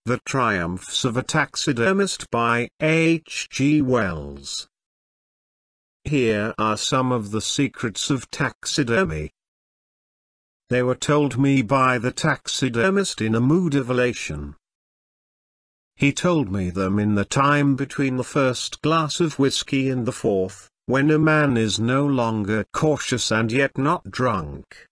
The Triumphs of a Taxidermist by H.G.Wells. Here are some of the secrets of taxidermy. They were told me by the taxidermist in a mood of elation. He told me them in the time between the first glass of whiskey and the fourth, when a man is no longer cautious and yet not drunk.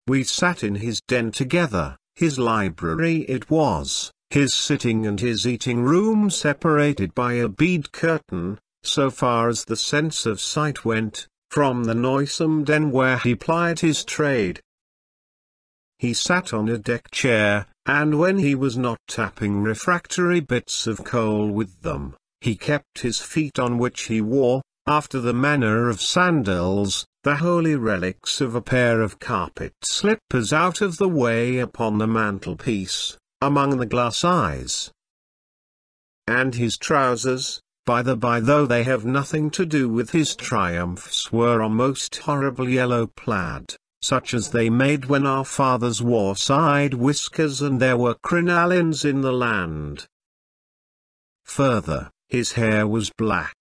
We sat in his den together. His library it was, his sitting and his eating room separated by a bead curtain, so far as the sense of sight went, from the noisome den where he plied his trade. He sat on a deck chair, and when he was not tapping refractory bits of coal with them, he kept his feet on which he wore, after the manner of sandals, the holy relics of a pair of carpet slippers out of the way upon the mantelpiece, among the glass eyes. And his trousers, by the by, though they have nothing to do with his triumphs, were a most horrible yellow plaid, such as they made when our fathers wore side whiskers and there were crinolines in the land. Further, his hair was black,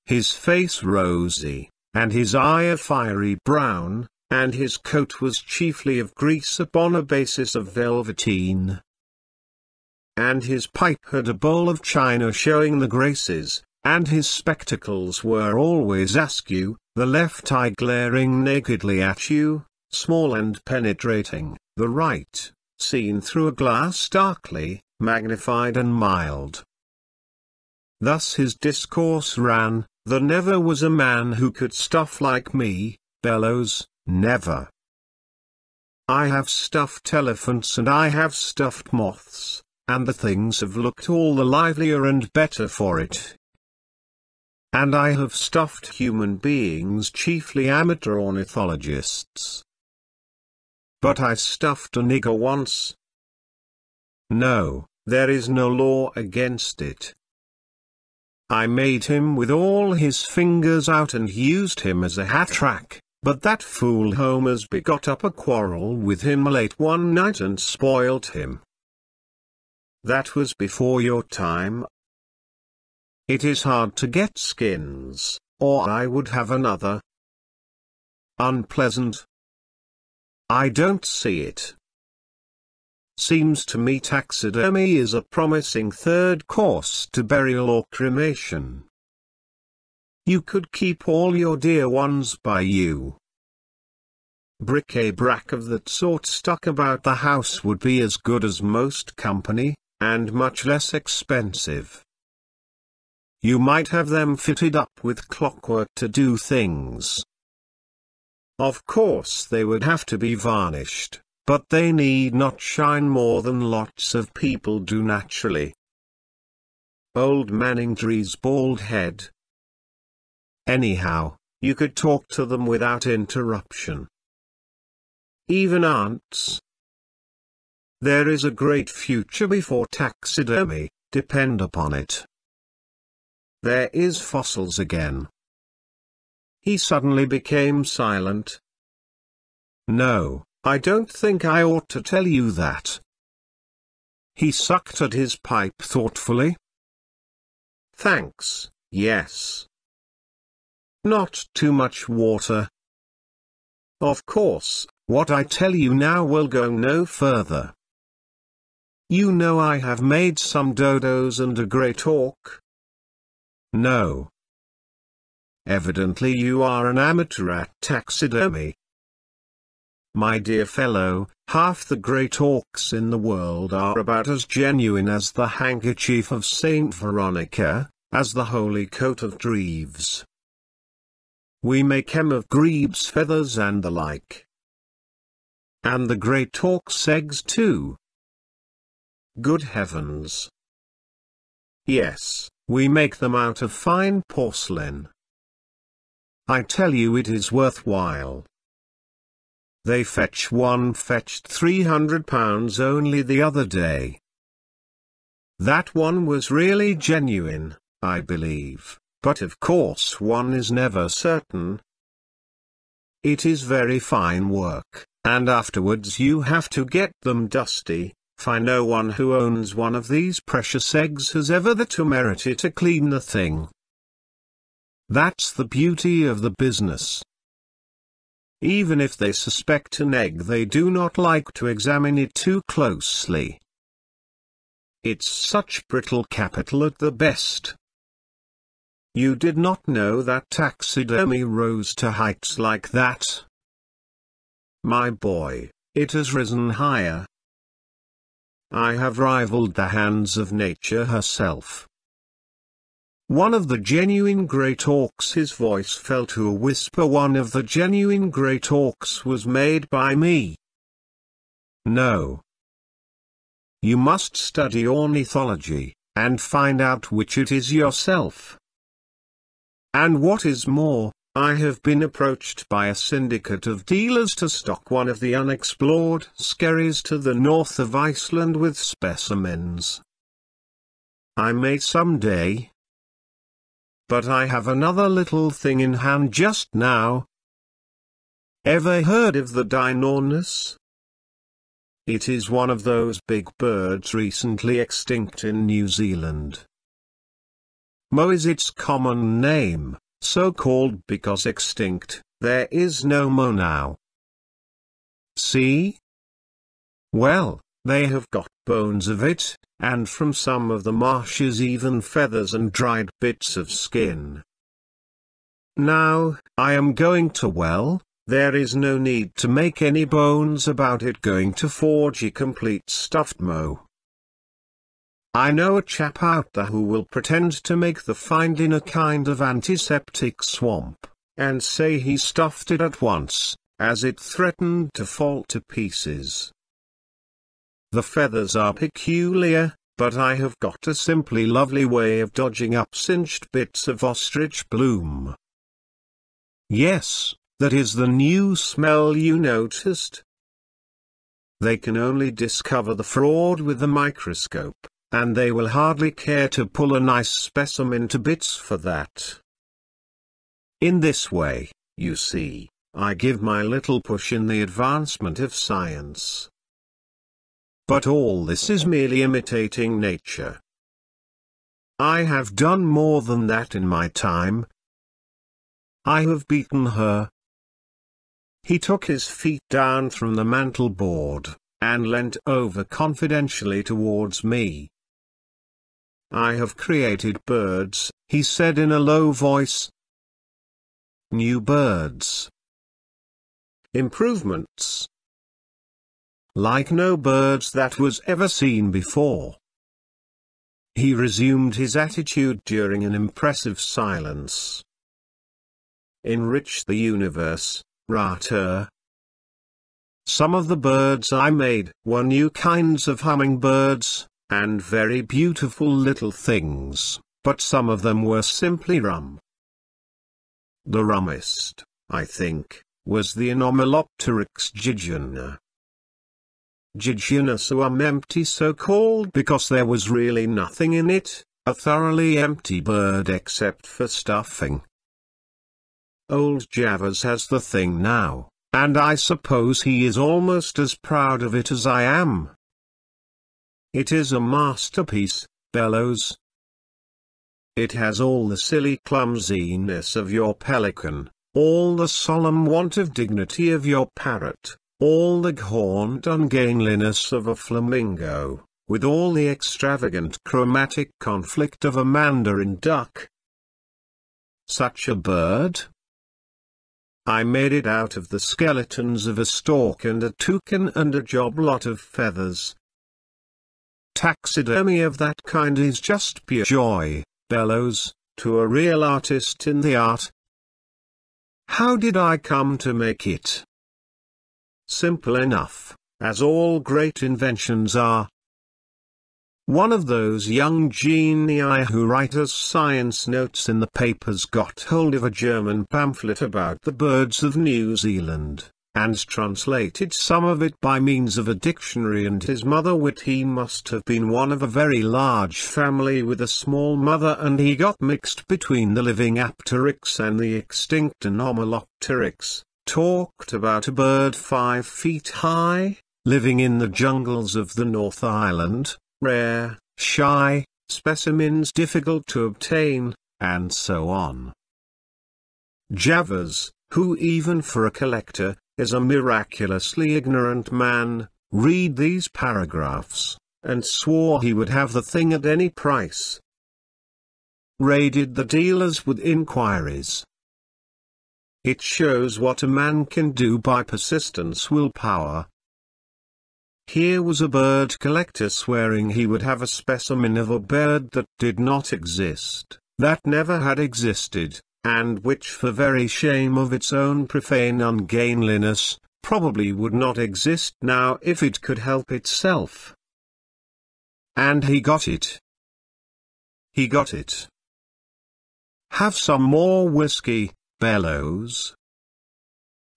his face rosy, and his eye a fiery brown, and his coat was chiefly of grease upon a basis of velveteen. And his pipe had a bowl of china showing the graces, and his spectacles were always askew, the left eye glaring nakedly at you, small and penetrating, the right, seen through a glass darkly, magnified and mild. Thus his discourse ran: there never was a man who could stuff like me, bellows, never. I have stuffed elephants and I have stuffed moths, and the things have looked all the livelier and better for it. And I have stuffed human beings, chiefly amateur ornithologists. But I stuffed a nigger once. No, there is no law against it. I made him with all his fingers out and used him as a hat-rack, but that fool Homersby got up a quarrel with him late one night and spoilt him. That was before your time. It is hard to get skins, or I would have another. Unpleasant? I don't see it. Seems to me taxidermy is a promising third course to burial or cremation. You could keep all your dear ones by you. Bric-a-brac of that sort stuck about the house would be as good as most company, and much less expensive. You might have them fitted up with clockwork to do things. Of course they would have to be varnished, but they need not shine more than lots of people do naturally. Old Manningtree's bald head. Anyhow, you could talk to them without interruption. Even ants. There is a great future before taxidermy, depend upon it. There is fossils again. He suddenly became silent. No, I don't think I ought to tell you that. He sucked at his pipe thoughtfully. Thanks, yes. Not too much water. Of course, what I tell you now will go no further. You know I have made some dodos and a great auk. No. Evidently you are an amateur at taxidermy. My dear fellow, half the great auks in the world are about as genuine as the handkerchief of Saint Veronica, as the holy coat of Dreves. We make 'em of grebes' feathers and the like. And the great auk's eggs too. Good heavens! Yes, we make them out of fine porcelain. I tell you it is worthwhile. They fetched £300 only the other day. That one was really genuine, I believe, but of course one is never certain. It is very fine work, and afterwards you have to get them dusty, for no one who owns one of these precious eggs has ever the temerity to clean the thing. That's the beauty of the business. Even if they suspect an egg, they do not like to examine it too closely. It's such brittle capital at the best. You did not know that taxidermy rose to heights like that? My boy, it has risen higher. I have rivaled the hands of nature herself. One of the genuine great auks, his voice fell to a whisper, one of the genuine great auks was made by me. No. You must study ornithology, and find out which it is yourself. And what is more, I have been approached by a syndicate of dealers to stock one of the unexplored skerries to the north of Iceland with specimens. I may someday. But I have another little thing in hand just now. Ever heard of the dinornis? It is one of those big birds recently extinct in New Zealand. Mo is its common name, so called because extinct. There is no mo now. See? Well, they have got bones of it, and from some of the marshes even feathers and dried bits of skin. Now, I am going to, well, there is no need to make any bones about it, going to forge a complete stuffed mo. I know a chap out there who will pretend to make the find in a kind of antiseptic swamp, and say he stuffed it at once, as it threatened to fall to pieces. The feathers are peculiar, but I have got a simply lovely way of dodging up singed bits of ostrich bloom. Yes, that is the new smell you noticed. They can only discover the fraud with the microscope, and they will hardly care to pull a nice specimen to bits for that. In this way, you see, I give my little push in the advancement of science. But all this is merely imitating nature. I have done more than that in my time. I have beaten her. He took his feet down from the mantel board, and leant over confidentially towards me. I have created birds, he said in a low voice. New birds. Improvements. Like no birds that was ever seen before. He resumed his attitude during an impressive silence. Enrich the universe, Rater. Some of the birds I made were new kinds of hummingbirds, and very beautiful little things, but some of them were simply rum. The rummest, I think, was the Anomalopteryx gigiana. Gigianusum empty, so called because there was really nothing in it, a thoroughly empty bird except for stuffing. Old Javas has the thing now, and I suppose he is almost as proud of it as I am. It is a masterpiece, Bellows. It has all the silly clumsiness of your pelican, all the solemn want of dignity of your parrot, all the gaunt ungainliness of a flamingo, with all the extravagant chromatic conflict of a mandarin duck. Such a bird? I made it out of the skeletons of a stork and a toucan and a job lot of feathers. Taxidermy of that kind is just pure joy, Bellows, to a real artist in the art. How did I come to make it? Simple enough, as all great inventions are. One of those young genii who write us science notes in the papers got hold of a German pamphlet about the birds of New Zealand, and translated some of it by means of a dictionary, and his mother wit he must have been one of a very large family with a small mother, and he got mixed between the living Apteryx and the extinct Anomalopteryx, talked about a bird 5 feet high, living in the jungles of the North Island, rare, shy, specimens difficult to obtain, and so on. Javers, who even for a collector, is a miraculously ignorant man, read these paragraphs, and swore he would have the thing at any price. Raided the dealers with inquiries. It shows what a man can do by persistence willpower. Here was a bird collector swearing he would have a specimen of a bird that did not exist, that never had existed, and which for very shame of its own profane ungainliness, probably would not exist now if it could help itself. And he got it. He got it. "Have some more whiskey, Bellows?"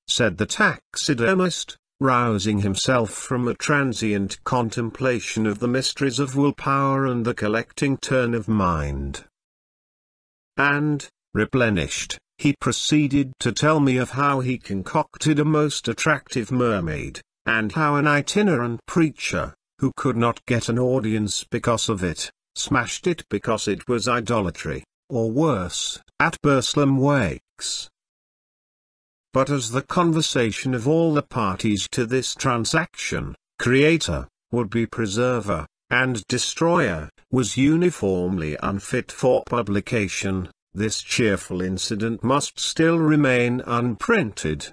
said the taxidermist, rousing himself from a transient contemplation of the mysteries of willpower and the collecting turn of mind. And, replenished, he proceeded to tell me of how he concocted a most attractive mermaid, and how an itinerant preacher, who could not get an audience because of it, smashed it because it was idolatry, or worse, at Burslem wakes. But as the conversation of all the parties to this transaction, creator, would-be preserver, and destroyer, was uniformly unfit for publication, this cheerful incident must still remain unprinted.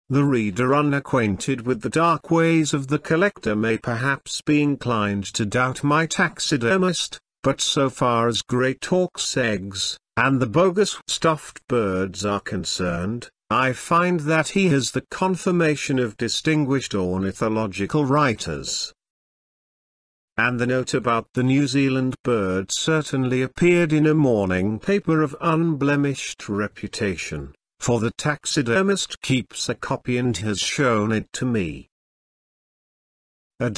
The reader unacquainted with the dark ways of the collector may perhaps be inclined to doubt my taxidermist, but so far as Great Auk's eggs, and the bogus stuffed birds are concerned, I find that he has the confirmation of distinguished ornithological writers. And the note about the New Zealand bird certainly appeared in a morning paper of unblemished reputation, for the taxidermist keeps a copy and has shown it to me. A